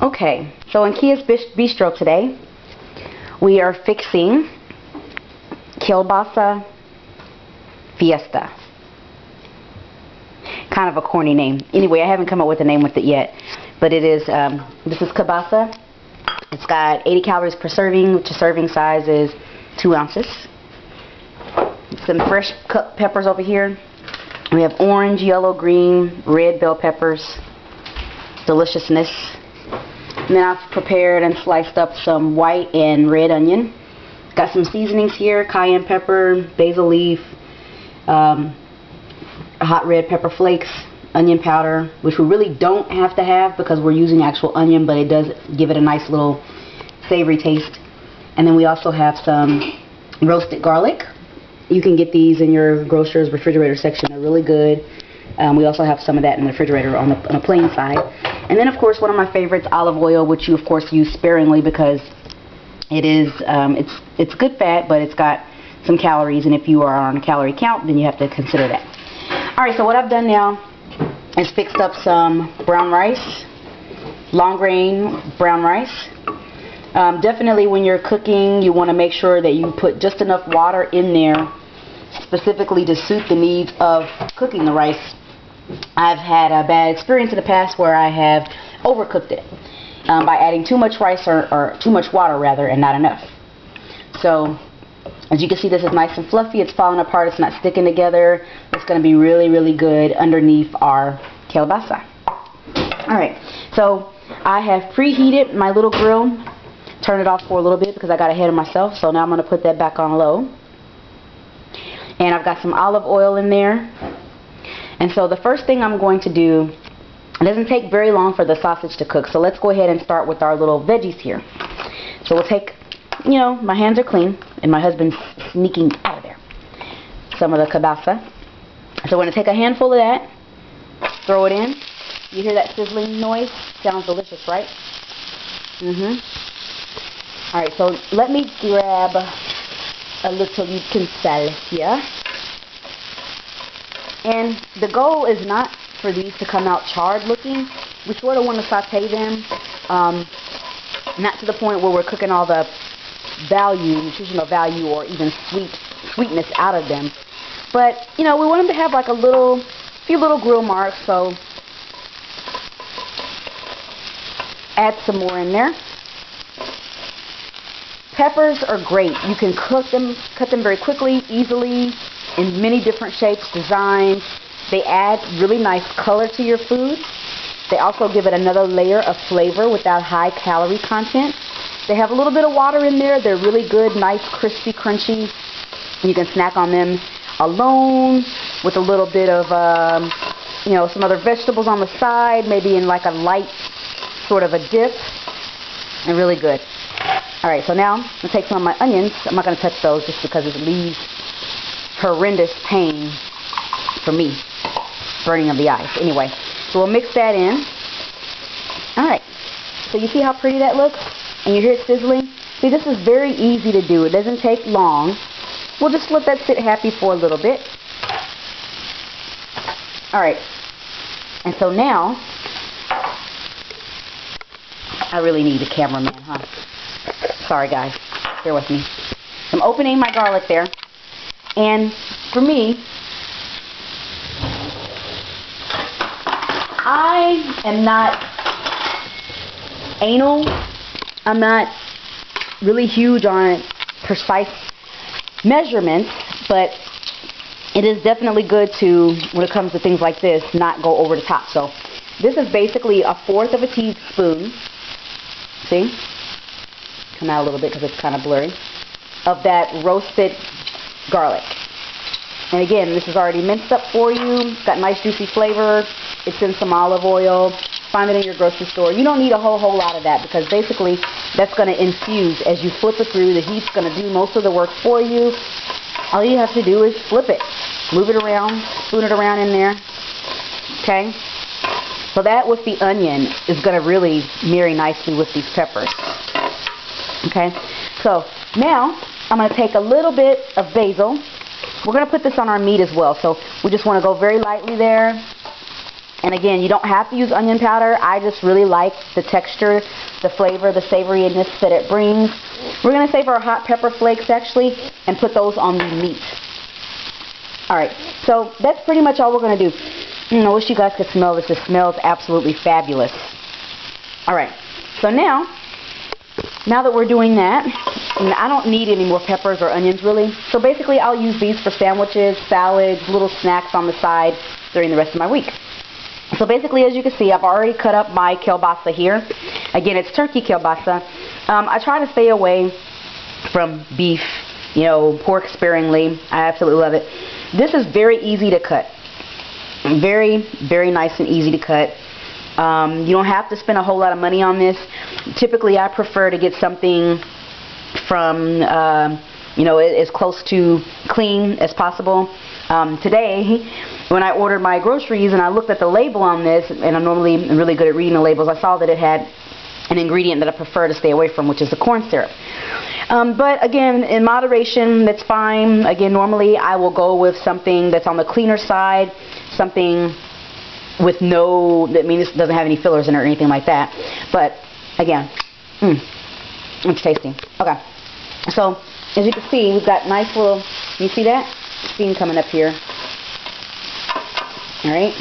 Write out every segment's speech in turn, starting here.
Okay, so in Kia's Bistro today, we are fixing Kielbasa Fiesta. Kind of a corny name. Anyway, I haven't come up with a name with it yet, but it is, this is kielbasa. It's got 80 calories per serving, which the serving size is 2 ounces. Some fresh cut peppers over here. We have orange, yellow, green, red bell peppers. Deliciousness. And then I've prepared and sliced up some white and red onion. Got some seasonings here: cayenne pepper, basil leaf, hot red pepper flakes, onion powder, which we really don't have to have because we're using actual onion, but it does give it a nice little savory taste. And then we also have some roasted garlic. You can get these in your grocer's refrigerator section. They're really good. We also have some of that in the refrigerator on a plain side. And then, of course, one of my favorites, olive oil, which you, of course, use sparingly because it is it's good fat, but it's got some calories. And if you are on a calorie count, then you have to consider that. All right, so what I've done now is fixed up some brown rice, long grain brown rice. Definitely when you're cooking, you want to make sure that you put just enough water in there specifically to suit the needs of cooking the rice. I've had a bad experience in the past where I have overcooked it by adding too much rice or too much water rather, and not enough. So as you can see, this is nice and fluffy. It's falling apart. It's not sticking together. It's going to be really, really good underneath our kielbasa. Alright, so I have preheated my little grill. Turn it off for a little bit because I got ahead of myself. So now I'm going to put that back on low. And I've got some olive oil in there. And so the first thing I'm going to do, it doesn't take very long for the sausage to cook. So let's go ahead and start with our little veggies here. So we'll take, you know, my hands are clean and my husband's sneaking out of there. Some of the kielbasa. So we're going to take a handful of that, throw it in. You hear that sizzling noise? Sounds delicious, right? Alright, so let me grab a little utensil here. And the goal is not for these to come out charred looking. We sort of want to saute them, not to the point where we're cooking all the value, nutritional value, or even sweetness out of them. But, you know, we want them to have like a few little grill marks, so add some more in there. Peppers are great. You can cut them very quickly, easily, in many different shapes, designs. They add really nice color to your food. They also give it another layer of flavor without high calorie content. They have a little bit of water in there. They're really good, nice, crispy, crunchy. You can snack on them alone with a little bit of, you know, some other vegetables on the side, maybe in like a light sort of a dip. And really good. Alright, so now I'm going to take some of my onions. I'm not going to touch those just because it leaves horrendous pain for me. Burning of the eyes. Anyway, so we'll mix that in. Alright, so you see how pretty that looks? And you hear it sizzling? See, this is very easy to do. It doesn't take long. We'll just let that sit happy for a little bit. Alright, and so now, I really need a cameraman, huh? Sorry guys, bear with me. I'm opening my garlic there, and for me, I am not anal. I'm not really huge on precise measurements, but it is definitely good to, when it comes to things like this, not go over the top. So this is basically 1/4 of a teaspoon. See? Come out a little bit because it's kind of blurry. Of that roasted garlic. And again, this is already minced up for you. It's got nice juicy flavor. It's in some olive oil. Find it in your grocery store. You don't need a whole lot of that because basically that's going to infuse as you flip it through. The heat's going to do most of the work for you. All you have to do is flip it. Move it around. Spoon it around in there. Okay? So that with the onion is going to really marry nicely with these peppers. Okay? So now I'm going to take a little bit of basil. We're going to put this on our meat as well. So we just want to go very lightly there. And again, you don't have to use onion powder. I just really like the texture, the flavor, the savoriness that it brings. We're going to save our hot pepper flakes actually and put those on the meat. Alright, so that's pretty much all we're going to do. I wish you guys could smell this. It smells absolutely fabulous. Alright, so now that we're doing that, I don't need any more peppers or onions really. So basically I'll use these for sandwiches, salads, little snacks on the side during the rest of my week. So basically, as you can see, I've already cut up my kielbasa here. Again, it's turkey kielbasa. I try to stay away from beef, pork sparingly. I absolutely love it. This is very easy to cut. Very, very nice and easy to cut. You don't have to spend a whole lot of money on this. Typically, I prefer to get something from, as close to clean as possible. Today, when I ordered my groceries and I looked at the label on this, and I'm normally really good at reading the labels, I saw that it had an ingredient that I prefer to stay away from, which is the corn syrup. But again, in moderation, that's fine. Again, normally I will go with something that's on the cleaner side, something with it doesn't have any fillers in it or anything like that. But again, it's tasty. Okay, so as you can see, we've got nice little, you see that? Steam coming up here. Alright,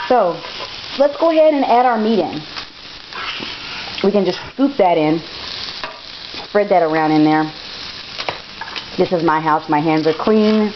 so let's go ahead and add our meat in. We can just scoop that in, spread that around in there. This is my house, my hands are clean.